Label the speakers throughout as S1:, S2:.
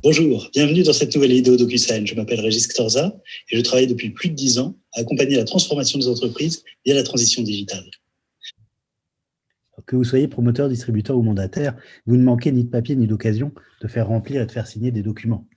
S1: Bonjour, bienvenue dans cette nouvelle vidéo DocuSign. Je m'appelle Régis Ctorza et je travaille depuis plus de 10 ans à accompagner la transformation des entreprises via la transition digitale.
S2: Que vous soyez promoteur, distributeur ou mandataire, vous ne manquez ni de papier ni d'occasion de faire remplir et de faire signer des documents.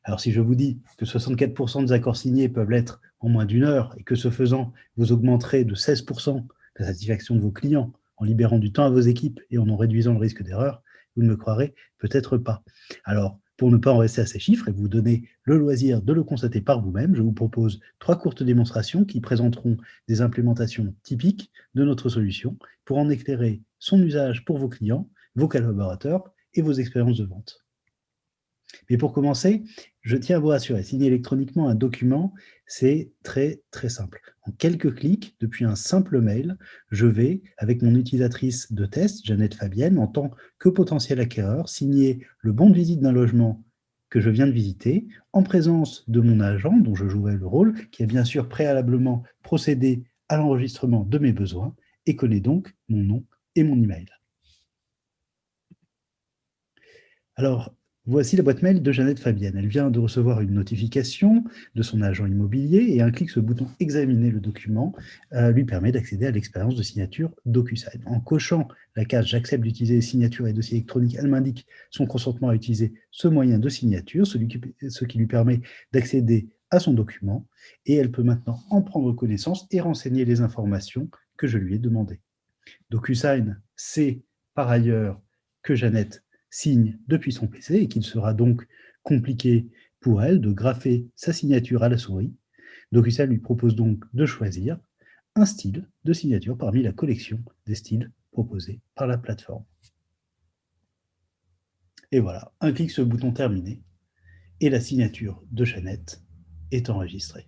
S2: Alors si je vous dis que 64% des accords signés peuvent l'être en moins d'une heure et que ce faisant, vous augmenterez de 16% la satisfaction de vos clients en libérant du temps à vos équipes et en réduisant le risque d'erreur, vous ne me croirez peut-être pas. Alors, pour ne pas en rester à ces chiffres et vous donner le loisir de le constater par vous-même, je vous propose 3 courtes démonstrations qui présenteront des implémentations typiques de notre solution pour en éclairer son usage pour vos clients, vos collaborateurs et vos expériences de vente. Mais pour commencer, je tiens à vous rassurer, signer électroniquement un document, c'est très simple. En quelques clics, depuis un simple mail, je vais, avec mon utilisatrice de test, Jeannette Fabienne, en tant que potentiel acquéreur, signer le bon de visite d'un logement que je viens de visiter, en présence de mon agent, dont je jouerai le rôle, qui a bien sûr préalablement procédé à l'enregistrement de mes besoins et connaît donc mon nom et mon email. Alors, voici la boîte mail de Jeannette Fabienne. Elle vient de recevoir une notification de son agent immobilier et un clic sur le bouton « Examiner le document » lui permet d'accéder à l'expérience de signature DocuSign. En cochant la case « J'accepte d'utiliser les signatures et dossiers électroniques », elle m'indique son consentement à utiliser ce moyen de signature, ce qui lui permet d'accéder à son document, et elle peut maintenant en prendre connaissance et renseigner les informations que je lui ai demandées. DocuSign sait par ailleurs que Jeannette signe depuis son PC et qu'il sera donc compliqué pour elle de graffer sa signature à la souris. DocuSign lui propose donc de choisir un style de signature parmi la collection des styles proposés par la plateforme. Et voilà, un clic sur le bouton terminé et la signature de Jeannette est enregistrée.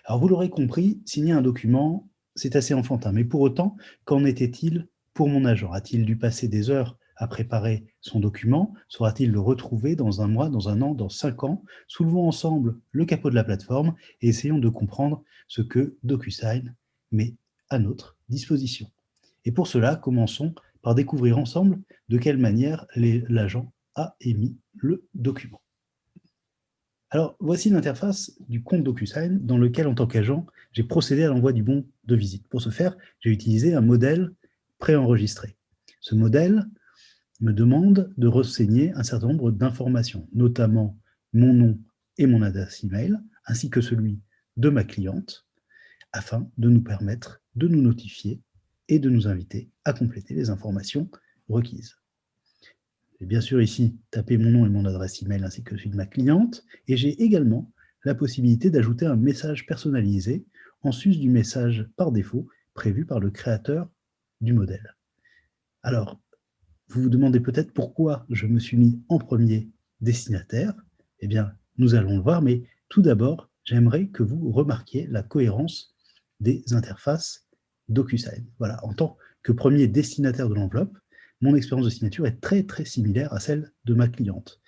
S2: Alors vous l'aurez compris, signer un document, c'est assez enfantin, mais pour autant, qu'en était-il pour mon agent? A-t-il dû passer des heures à préparer son document? Saura-t-il le retrouver dans un mois, dans un an, dans 5 ans? Soulevons ensemble le capot de la plateforme et essayons de comprendre ce que DocuSign met à notre disposition. Et pour cela, commençons par découvrir ensemble de quelle manière l'agent a émis le document. Alors, voici l'interface du compte DocuSign dans lequel, en tant qu'agent, j'ai procédé à l'envoi du bon de visite. Pour ce faire, j'ai utilisé un modèle préenregistré. Ce modèle me demande de renseigner un certain nombre d'informations, notamment mon nom et mon adresse email, ainsi que celui de ma cliente, afin de nous permettre de nous notifier et de nous inviter à compléter les informations requises. J'ai bien sûr ici tapé mon nom et mon adresse email ainsi que celui de ma cliente, et j'ai également la possibilité d'ajouter un message personnalisé en sus du message par défaut prévu par le créateur du modèle. Alors, vous vous demandez peut-être pourquoi je me suis mis en premier destinataire. Eh bien, nous allons le voir, mais tout d'abord, j'aimerais que vous remarquiez la cohérence des interfaces DocuSign. Voilà, en tant que premier destinataire de l'enveloppe, mon expérience de signature est très similaire à celle de ma cliente.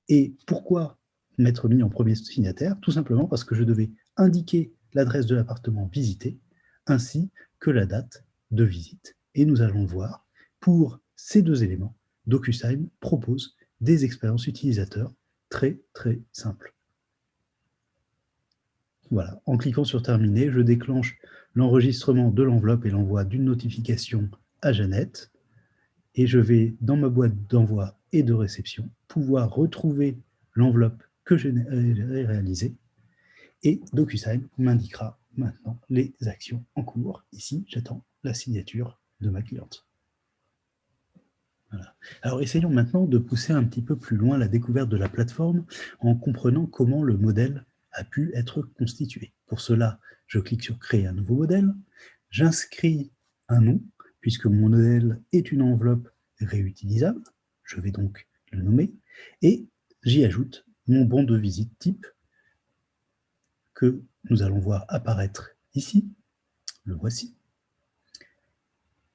S2: Et pourquoi m'être mis en premier signataire? Tout simplement parce que je devais indiquer l'adresse de l'appartement visité ainsi que la date de visite. Et nous allons le voir, pour ces deux éléments, DocuSign propose des expériences utilisateurs très simples. Voilà, en cliquant sur terminer, je déclenche l'enregistrement de l'enveloppe et l'envoi d'une notification à Jeannette. Et je vais, dans ma boîte d'envoi et de réception, pouvoir retrouver l'enveloppe que j'ai réalisée, et DocuSign m'indiquera maintenant les actions en cours. Ici, j'attends la signature de ma cliente. Voilà. Alors, essayons maintenant de pousser un petit peu plus loin la découverte de la plateforme en comprenant comment le modèle a pu être constitué. Pour cela, je clique sur « Créer un nouveau modèle », j'inscris un nom, puisque mon modèle est une enveloppe réutilisable, je vais donc le nommer, et j'y ajoute mon bon de visite type que nous allons voir apparaître ici, le voici.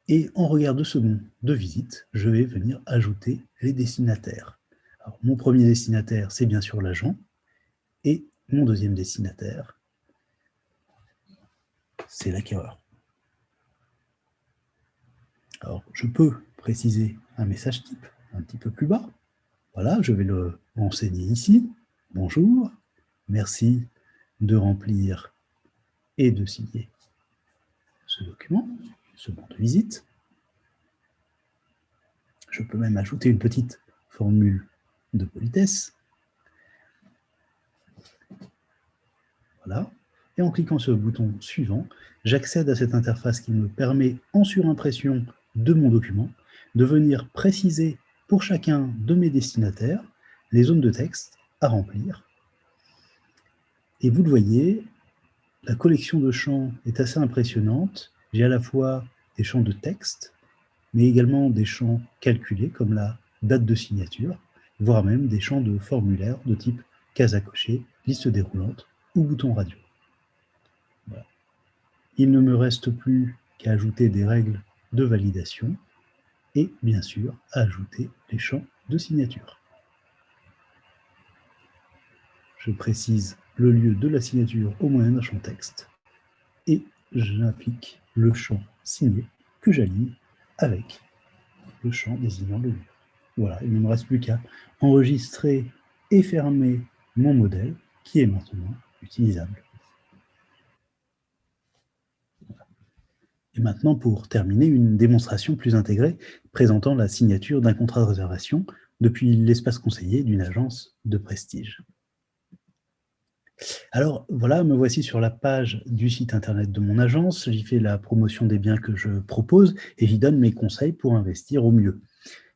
S2: Et en regard de ce bon de visite, je vais venir ajouter les destinataires. Alors, mon premier destinataire, c'est bien sûr l'agent, et mon deuxième destinataire, c'est l'acquéreur. Alors, je peux préciser un message type, un petit peu plus bas. Voilà, je vais le renseigner ici. Bonjour, merci de remplir et de signer ce document, ce bon de visite. Je peux même ajouter une petite formule de politesse. Voilà. Et en cliquant sur le bouton suivant, j'accède à cette interface qui me permet, en surimpression de mon document, de venir préciser pour chacun de mes destinataires les zones de texte à remplir. Et vous le voyez, la collection de champs est assez impressionnante. J'ai à la fois des champs de texte, mais également des champs calculés, comme la date de signature, voire même des champs de formulaire de type case à cocher, liste déroulante ou bouton radio. Voilà. Il ne me reste plus qu'à ajouter des règles de validation et, bien sûr, à ajouter les champs de signature. Je précise le lieu de la signature au moyen d'un champ texte et j'applique le champ signé que j'aligne avec le champ désignant le lieu. Voilà, il ne me reste plus qu'à enregistrer et fermer mon modèle qui est maintenant utilisable. Et maintenant, pour terminer, une démonstration plus intégrée présentant la signature d'un contrat de réservation depuis l'espace conseiller d'une agence de prestige. Alors voilà, me voici sur la page du site internet de mon agence. J'y fais la promotion des biens que je propose et j'y donne mes conseils pour investir au mieux.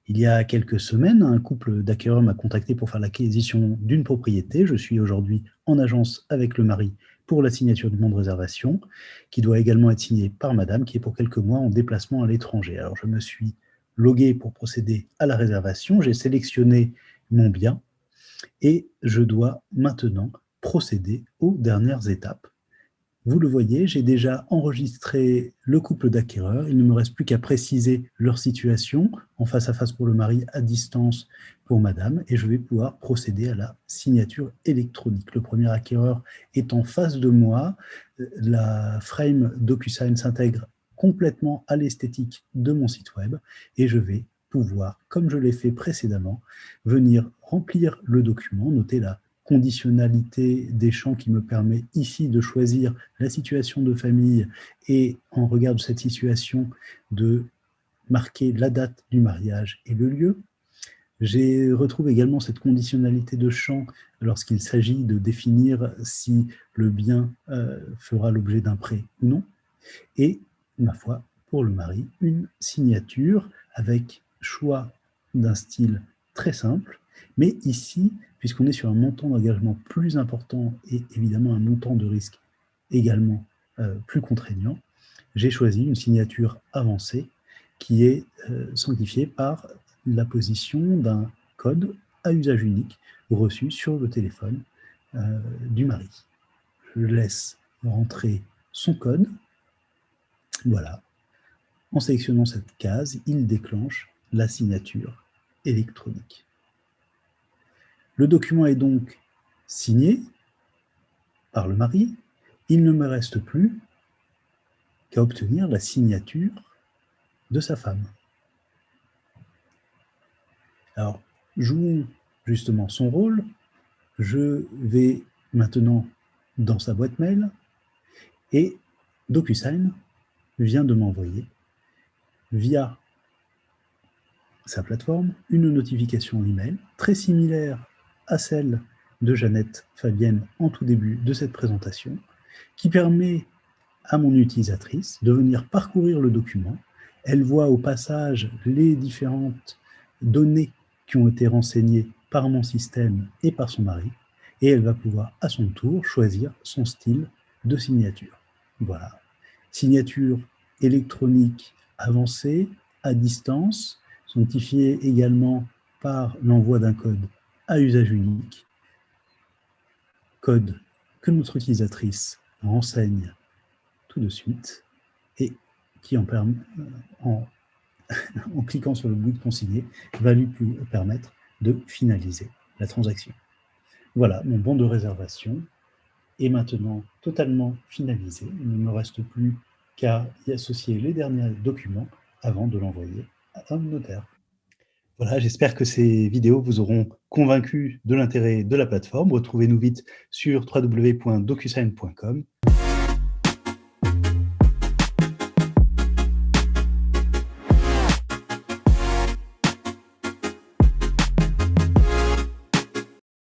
S2: Il y a quelques semaines, un couple d'acquéreurs m'a contacté pour faire l'acquisition d'une propriété. Je suis aujourd'hui en agence avec le mari pour la signature du bon de réservation, qui doit également être signé par madame, qui est pour quelques mois en déplacement à l'étranger. Alors je me suis logué pour procéder à la réservation, j'ai sélectionné mon bien et je dois maintenant procéder aux dernières étapes. Vous le voyez, j'ai déjà enregistré le couple d'acquéreurs. Il ne me reste plus qu'à préciser leur situation, en face à face pour le mari, à distance pour madame, et je vais pouvoir procéder à la signature électronique. Le premier acquéreur est en face de moi. La frame DocuSign s'intègre complètement à l'esthétique de mon site web, et je vais pouvoir, comme je l'ai fait précédemment, venir remplir le document, noter la conditionnalité des champs qui me permet ici de choisir la situation de famille et en regard de cette situation de marquer la date du mariage et le lieu. Je retrouve également cette conditionnalité de champ lorsqu'il s'agit de définir si le bien fera l'objet d'un prêt ou non. Et, ma foi, pour le mari, une signature avec choix d'un style très simple, mais ici, puisqu'on est sur un montant d'engagement plus important et évidemment un montant de risque également plus contraignant, j'ai choisi une signature avancée qui est sanctifiée par la position d'un code à usage unique reçu sur le téléphone du mari. Je laisse rentrer son code. Voilà. En sélectionnant cette case, il déclenche la signature électronique. Le document est donc signé par le mari. Il ne me reste plus qu'à obtenir la signature de sa femme. Alors, jouons justement son rôle. Je vais maintenant dans sa boîte mail et DocuSign vient de m'envoyer via sa plateforme une notification email très similaire à celle de Jeannette Fabienne en tout début de cette présentation, qui permet à mon utilisatrice de venir parcourir le document. Elle voit au passage les différentes données qui ont été renseignées par mon système et par son mari, et elle va pouvoir à son tour choisir son style de signature. Voilà. Signature électronique avancée, à distance, sanctifiée également par l'envoi d'un code à usage unique, code que notre utilisatrice renseigne tout de suite et qui en cliquant sur le bouton signer va lui permettre de finaliser la transaction. Voilà, mon bon de réservation est maintenant totalement finalisé. Il ne me reste plus qu'à y associer les derniers documents avant de l'envoyer à un notaire. Voilà, j'espère que ces vidéos vous auront convaincu de l'intérêt de la plateforme. Retrouvez-nous vite sur www.docusign.com.